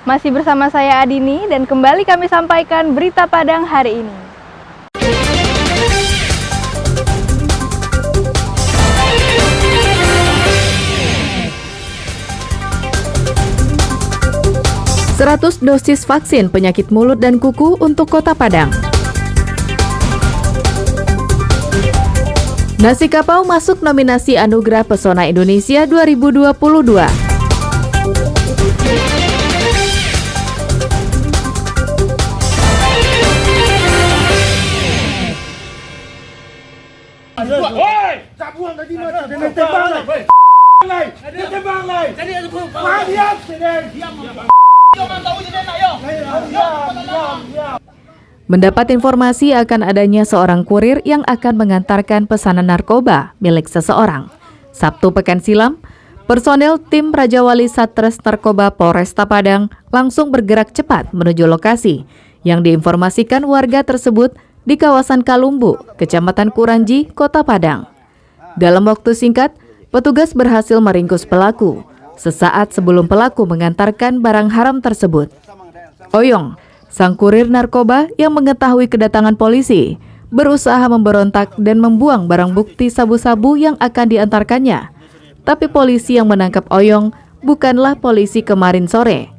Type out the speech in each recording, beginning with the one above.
Masih bersama saya Adini dan kembali kami sampaikan berita Padang hari ini. Seratus dosis vaksin penyakit mulut dan kuku untuk Kota Padang. Nasi Kapau masuk nominasi Anugerah Pesona Indonesia 2022. Mendapat informasi akan adanya seorang kurir yang akan mengantarkan pesanan narkoba milik seseorang. Sabtu pekan silam, personel tim Raja Wali Satres Narkoba Polresta Padang langsung bergerak cepat menuju lokasi yang diinformasikan warga tersebut di kawasan Kalumbu, Kecamatan Kuranji, Kota Padang. Dalam waktu singkat, petugas berhasil meringkus pelaku sesaat sebelum pelaku mengantarkan barang haram tersebut. Oyong, sang kurir narkoba yang mengetahui kedatangan polisi, berusaha memberontak dan membuang barang bukti sabu-sabu yang akan diantarkannya. Tapi polisi yang menangkap Oyong bukanlah polisi kemarin sore.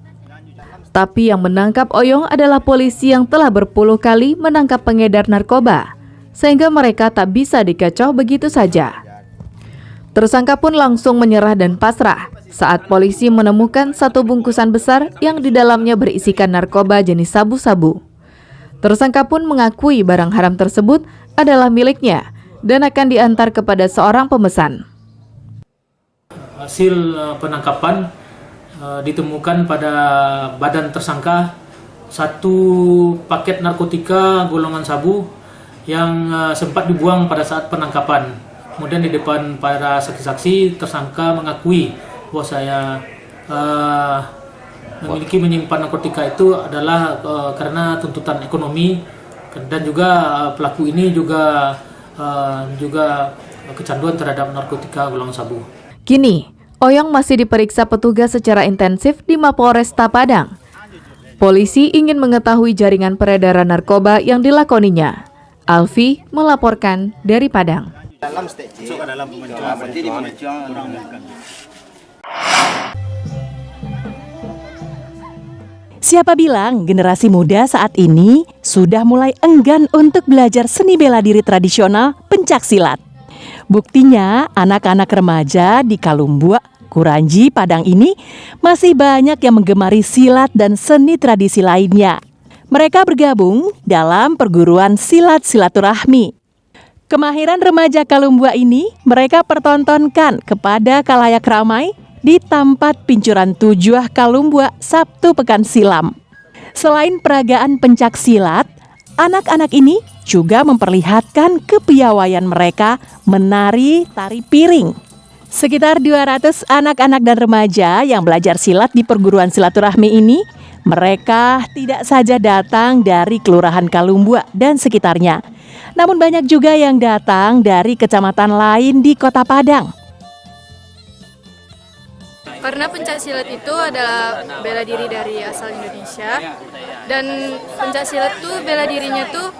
Tapi yang menangkap Oyong adalah polisi yang telah berpuluh kali menangkap pengedar narkoba, sehingga mereka tak bisa dikecoh begitu saja. Tersangka pun langsung menyerah dan pasrah saat polisi menemukan satu bungkusan besar yang di dalamnya berisikan narkoba jenis sabu-sabu. Tersangka pun mengakui barang haram tersebut adalah miliknya dan akan diantar kepada seorang pemesan. Hasil penangkapan ditemukan pada badan tersangka satu paket narkotika golongan sabu yang sempat dibuang pada saat penangkapan. Kemudian di depan para saksi-saksi, tersangka mengakui bahwa saya menyimpan narkotika itu adalah karena tuntutan ekonomi, dan juga pelaku ini juga kecanduan terhadap narkotika golongan sabu. Kini, Oyong masih diperiksa petugas secara intensif di Mapolresta Padang. Polisi ingin mengetahui jaringan peredaran narkoba yang dilakoninya. Alfi melaporkan dari Padang. Siapa bilang generasi muda saat ini sudah mulai enggan untuk belajar seni bela diri tradisional pencak silat? Buktinya anak-anak remaja di Kalumbu, Kuranji, Padang ini masih banyak yang menggemari silat dan seni tradisi lainnya. Mereka bergabung dalam perguruan silat silaturahmi. Kemahiran remaja Kalumbu ini mereka pertontonkan kepada khalayak ramai di tempat Pincuran Tujuh Kalumbu Sabtu pekan silam. Selain peragaan pencak silat, anak-anak ini juga memperlihatkan kepiawaian mereka menari tari piring. Sekitar 200 anak-anak dan remaja yang belajar silat di perguruan silaturahmi ini, mereka tidak saja datang dari Kelurahan Kalumbu dan sekitarnya, namun banyak juga yang datang dari kecamatan lain di Kota Padang. Karena pencak silat itu adalah bela diri dari asal Indonesia, dan pencak silat tuh bela dirinya tuh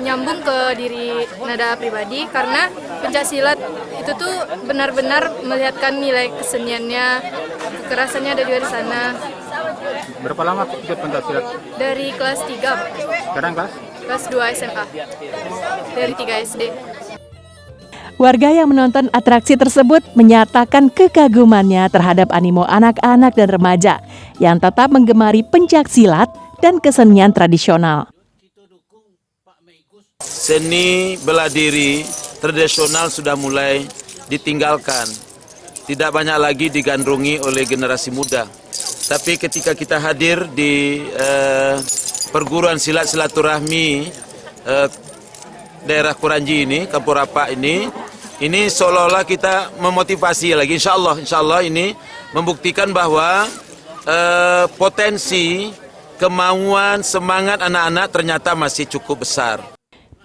nyambung ke diri Nada pribadi, karena pencak silat itu tuh benar-benar melihatkan nilai keseniannya, kekerasannya ada juga di sana. Berapa lama ikut pencak silat? Dari kelas 3. Sekarang Kelas 2 SMA. Dari 3 SD. Warga yang menonton atraksi tersebut menyatakan kekagumannya terhadap animo anak-anak dan remaja yang tetap menggemari pencak silat dan kesenian tradisional. Seni bela diri tradisional sudah mulai ditinggalkan, tidak banyak lagi digandrungi oleh generasi muda. Tapi ketika kita hadir di perguruan silat silaturahmi daerah Kuranji ini, Kampung Rapak ini seolah-olah kita memotivasi lagi. Insya Allah ini membuktikan bahwa potensi, kemauan, semangat anak-anak ternyata masih cukup besar.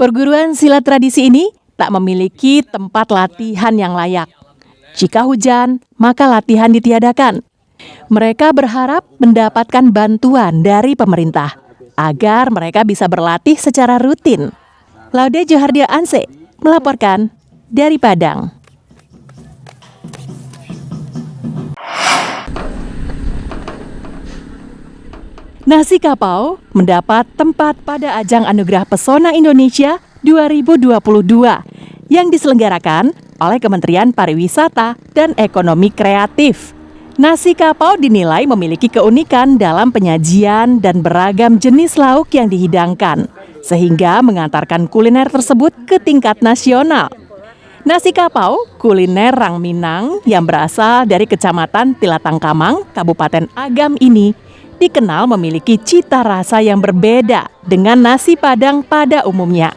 Perguruan silat tradisi ini tak memiliki tempat latihan yang layak. Jika hujan, maka latihan ditiadakan. Mereka berharap mendapatkan bantuan dari pemerintah agar mereka bisa berlatih secara rutin. Laude Johardia Anse melaporkan dari Padang. Nasi Kapau mendapat tempat pada ajang Anugerah Pesona Indonesia 2022 yang diselenggarakan oleh Kementerian Pariwisata dan Ekonomi Kreatif. Nasi Kapau dinilai memiliki keunikan dalam penyajian dan beragam jenis lauk yang dihidangkan, sehingga mengantarkan kuliner tersebut ke tingkat nasional. Nasi Kapau, kuliner Rang Minang yang berasal dari Kecamatan Tilatangkamang, Kabupaten Agam ini, dikenal memiliki cita rasa yang berbeda dengan nasi Padang pada umumnya.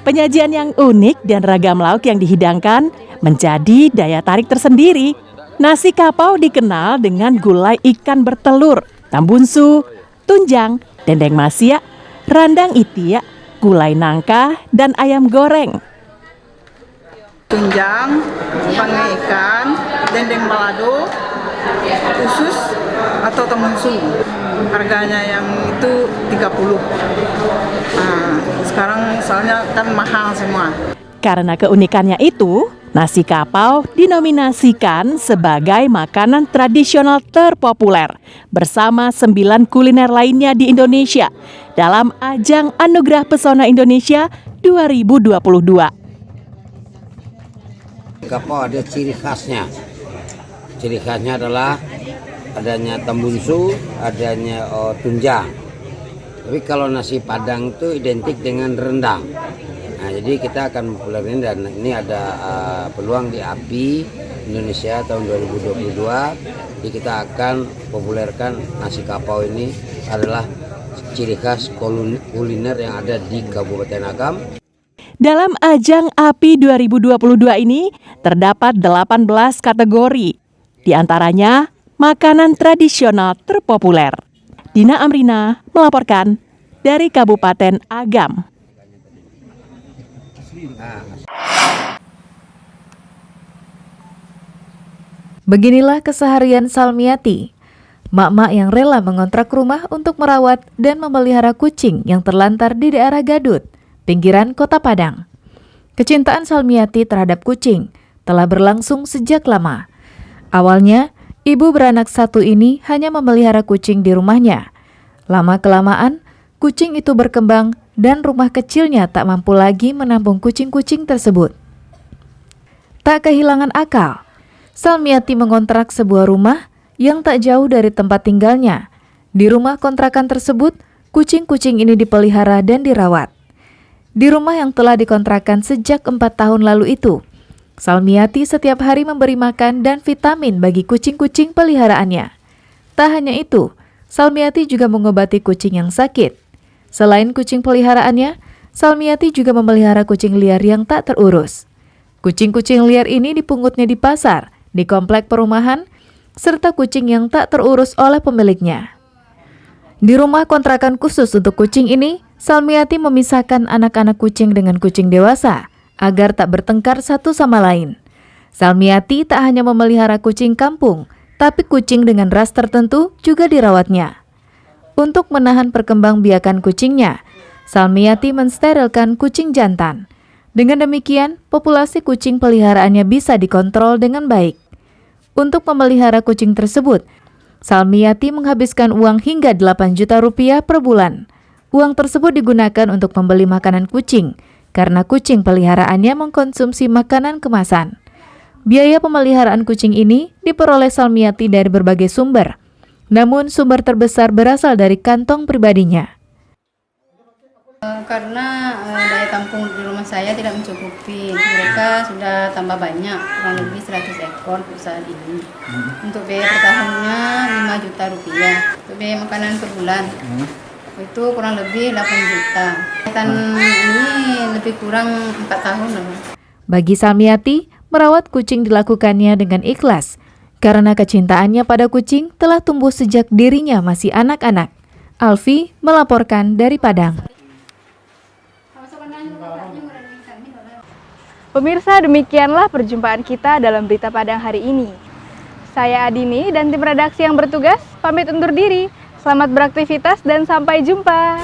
Penyajian yang unik dan ragam lauk yang dihidangkan menjadi daya tarik tersendiri. Nasi Kapau dikenal dengan gulai ikan bertelur, tambunsu, tunjang, dendeng masia, randang itia, gulai nangka, dan ayam goreng. Tunjang, pangai ikan, dendeng balado, usus atau tambunsu. Harganya yang itu 30. Nah, sekarang soalnya kan mahal semua. Karena keunikannya itu, nasi Kapau dinominasikan sebagai makanan tradisional terpopuler bersama 9 kuliner lainnya di Indonesia dalam ajang Anugerah Pesona Indonesia 2022. Kapau ada ciri khasnya. Ciri khasnya adalah adanya tambunsu, adanya tunjang. Tapi kalau nasi Padang itu identik dengan rendang. Nah, jadi kita akan populerin dan ini ada peluang di API Indonesia tahun 2022. Jadi kita akan populerkan nasi Kapau ini adalah ciri khas kuliner yang ada di Kabupaten Agam. Dalam ajang API 2022 ini terdapat 18 kategori. Di antaranya makanan tradisional terpopuler. Dina Amrina melaporkan dari Kabupaten Agam. Beginilah keseharian Salmiati, mak-mak yang rela mengontrak rumah untuk merawat dan memelihara kucing yang terlantar di daerah Gadut, pinggiran Kota Padang. Kecintaan Salmiati terhadap kucing telah berlangsung sejak lama. Awalnya, ibu beranak satu ini hanya memelihara kucing di rumahnya. Lama-kelamaan, kucing itu berkembang dan rumah kecilnya tak mampu lagi menampung kucing-kucing tersebut. Tak kehilangan akal, Salmiati mengontrak sebuah rumah yang tak jauh dari tempat tinggalnya. Di rumah kontrakan tersebut, kucing-kucing ini dipelihara dan dirawat. Di rumah yang telah dikontrakan sejak 4 tahun lalu itu, Salmiati setiap hari memberi makan dan vitamin bagi kucing-kucing peliharaannya. Tak hanya itu, Salmiati juga mengobati kucing yang sakit. Selain kucing peliharaannya, Salmiati juga memelihara kucing liar yang tak terurus. Kucing-kucing liar ini dipungutnya di pasar, di komplek perumahan, serta kucing yang tak terurus oleh pemiliknya. Di rumah kontrakan khusus untuk kucing ini, Salmiati memisahkan anak-anak kucing dengan kucing dewasa agar tak bertengkar satu sama lain. Salmiati tak hanya memelihara kucing kampung, tapi kucing dengan ras tertentu juga dirawatnya. Untuk menahan perkembangbiakan kucingnya, Salmiati mensterilkan kucing jantan. Dengan demikian, populasi kucing peliharaannya bisa dikontrol dengan baik. Untuk memelihara kucing tersebut, Salmiati menghabiskan uang hingga 8 juta rupiah per bulan. Uang tersebut digunakan untuk membeli makanan kucing, karena kucing peliharaannya mengkonsumsi makanan kemasan. Biaya pemeliharaan kucing ini diperoleh Salmiati dari berbagai sumber, namun sumber terbesar berasal dari kantong pribadinya. Karena daya tampung di rumah saya tidak mencukupi, mereka sudah tambah banyak, kurang lebih 100 ekor untuk saat ini. Untuk biaya per tahunnya 5 juta rupiah, untuk biaya makanan per bulan itu kurang lebih 8 juta. Dan ini lebih kurang 4 tahun loh. Bagi Salmiati, merawat kucing dilakukannya dengan ikhlas, karena kecintaannya pada kucing telah tumbuh sejak dirinya masih anak-anak. Alfi melaporkan dari Padang. Pemirsa, demikianlah perjumpaan kita dalam Berita Padang hari ini. Saya Adini dan tim redaksi yang bertugas pamit undur diri. Selamat beraktivitas dan sampai jumpa.